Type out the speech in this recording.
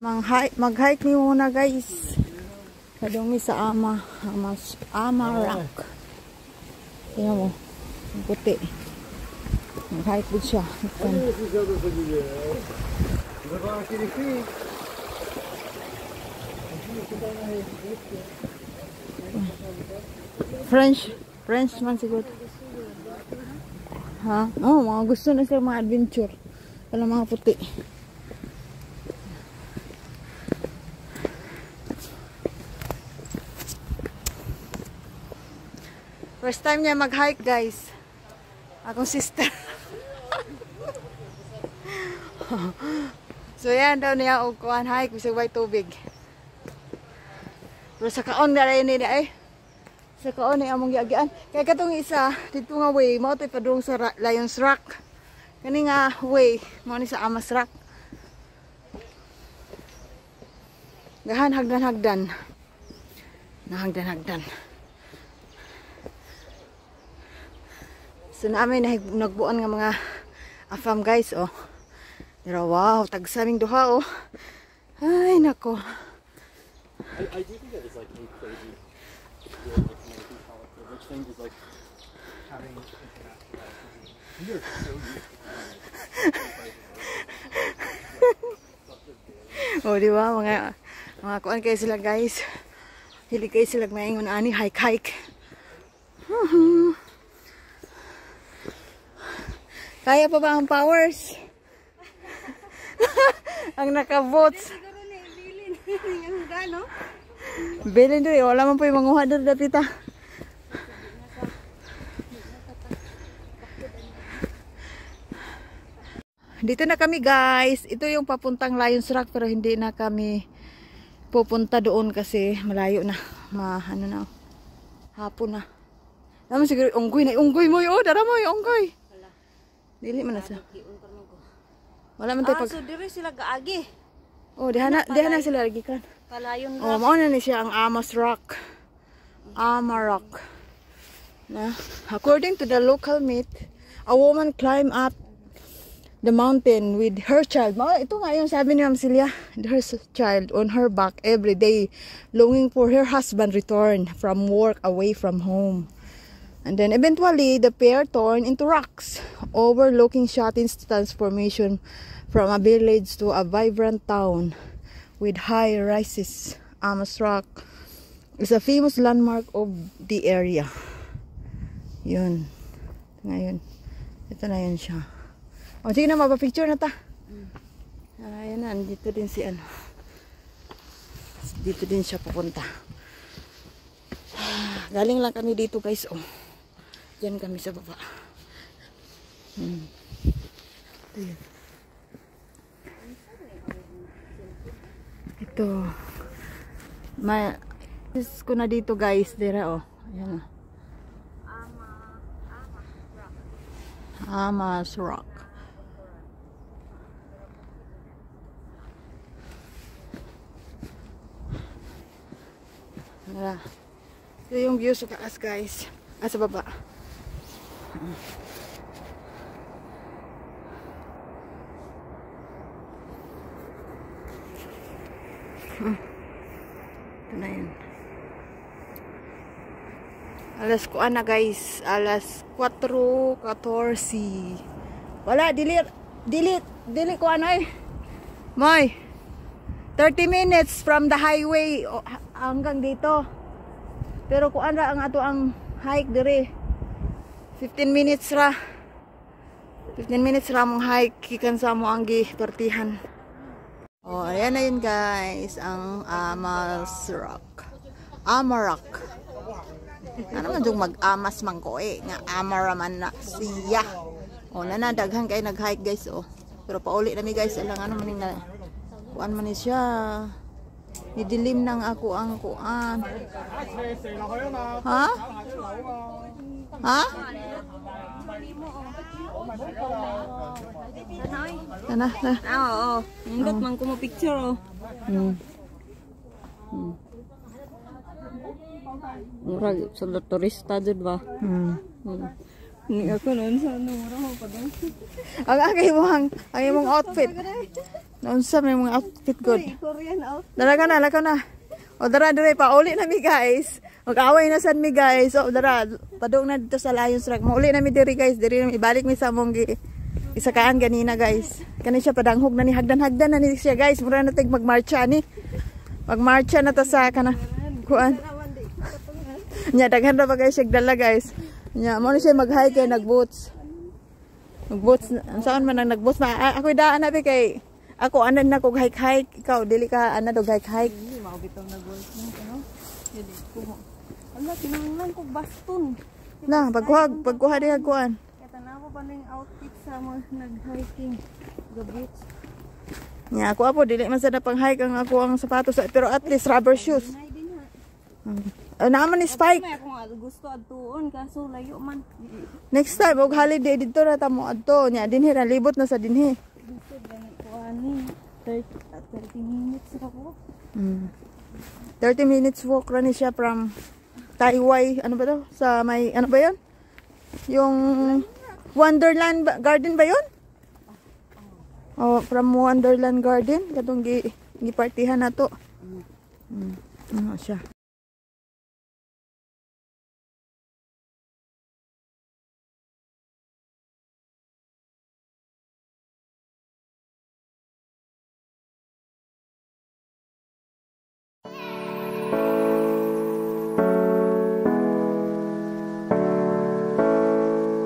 Mag-hike ni muna guys. Kadungi sa Ama Rock. Tingnan mo. Ang puti. Mag-hike din siya. French man siguro. Ha? Oh, mga gusto na sila mga adventure. Wala mga puti. First time niya mag-hike guys. Akong sister. So yan daw niya og kuan hike bisag way tubig. Pero sa kaon na rin niya eh. Sa kaon ni among giagian. Kaya katong isa dito nga way mao tay padung sa Lions Rock. Kani nga way mao ni sa Amas Rock. Gahan hagdan-hagdan. Nahagdan-hagdan. So namin nagbuan nga mga afam guys oh. Pero wow, tagsaming duha oh. Ay nako. I do think that is like crazy. Which thing is like having international. You're so used. Oh, di ba mga kuan kayo sila guys. Hili kayo sila maingon ani hike. Kaya pa ba ang powers? Ang naka-boats. Bilin doon, wala man po yung manguha doon dapita. Dito na kami guys. Ito yung papuntang Lions Rock pero hindi na kami pupunta doon kasi malayo na. Ano na. Hapon na. Naman siguro unggoy mo yun. Dara mo yung unggoy. Dili man na sa. Wala man tayo pag... so dire sila gaagi. Oh, diha na sila lagi kan. Palayon Oh, mao na ni siya ang Amas Rock. Ama Rock. Na, according to the local myth, a woman climbed up the mountain with her child. Ito nga yung sabi ni Ma'am Celia, her child on her back every day, longing for her husband return from work away from home. And then eventually, the pair turned into rocks, overlooking Shatin's transformation from a village to a vibrant town with high rises. Amas Rock is a famous landmark of the area. Yun. Ngayon, ito na yun siya. O, sige na, mapapicture na ta. Ayan na, dito din si ano. Dito din siya pupunta. Galing lang kami dito guys, oh. Diyan kami sa baba. Ito. Is ko na dito guys, dira oh. Ayan. Amas Rock. Ito yung view sa taas guys. Sa baba. Ito na yun. Alas kuan na guys. Alas 4:14. Wala, delete ko ano eh. Moy. 30 minutes from the highway hanggang dito. Pero kuan ra ang ato ang hike dire. 15 minutes ra. 15 minutes ra mong hike kikan sa mo ang gipertihan. Oh, ayan na yun guys, ang Amas Rock. Ama Rock. Ano man yung mag-amas man ko eh, nga Amara man na siya. Oh, nanadaghan kayo nag-hike guys oh. Pero pauli na mi guys, alang ano man na kuan man ni siya. Nidilim nang ako ang kuan. Ha? Ha? Kana na. Oo. Nindot man ko mo picture oh. Murag sa turista jud ba? Ni ako noon sa numero mo pa doon. Ang imong outfit. Noon sa may mga outfit good. Korean out. Dara ka na, lakaw na. O dara dire pa uli na mi guys. Mag-away na sad mi guys. O dara padung na dito sa Lions Rock. Mauli na mi diri guys. Diri ibalik mi sa among isakaan ganina guys. Kani siya padanghog na ni hagdan-hagdan na ni siya guys. Mura na tig magmarcha ni. Magmarcha na ta sa kana. Kuan. Nya daghan ra ba guys siya dala guys. Nya mo na siya mag-hike kay nag-boots. Nag-boots saan man ang nag-boots ako daan na kay ako anan na kog hike ikaw dili ka ana dog hike. Hindi mao bitaw nag-work mo ano. Dili ko. Ala kinahanglan kog baston. Na pagkuha diha kuan. Kaya tanaw pa ning outfit sa mga nag-hiking. Gaboots. Nya ako apo dili man sada pang hike ang ako ang sapatos pero at least rubber shoes. Nay din ha. Naaman ni Spike. May ako gusto adtuon kaso layo man. Next time og holiday dito ra ta mo adto nya dinhi ra libot na sa dinhi. Gusto ganit ko ani. 30 minutes ako. 30 minutes walk ra ni siya from Taiwai, ano ba to? Sa may ano ba 'yon? Yung Wonderland Garden ba 'yon? Oh, from Wonderland Garden katong gipartihan nato. Ano siya?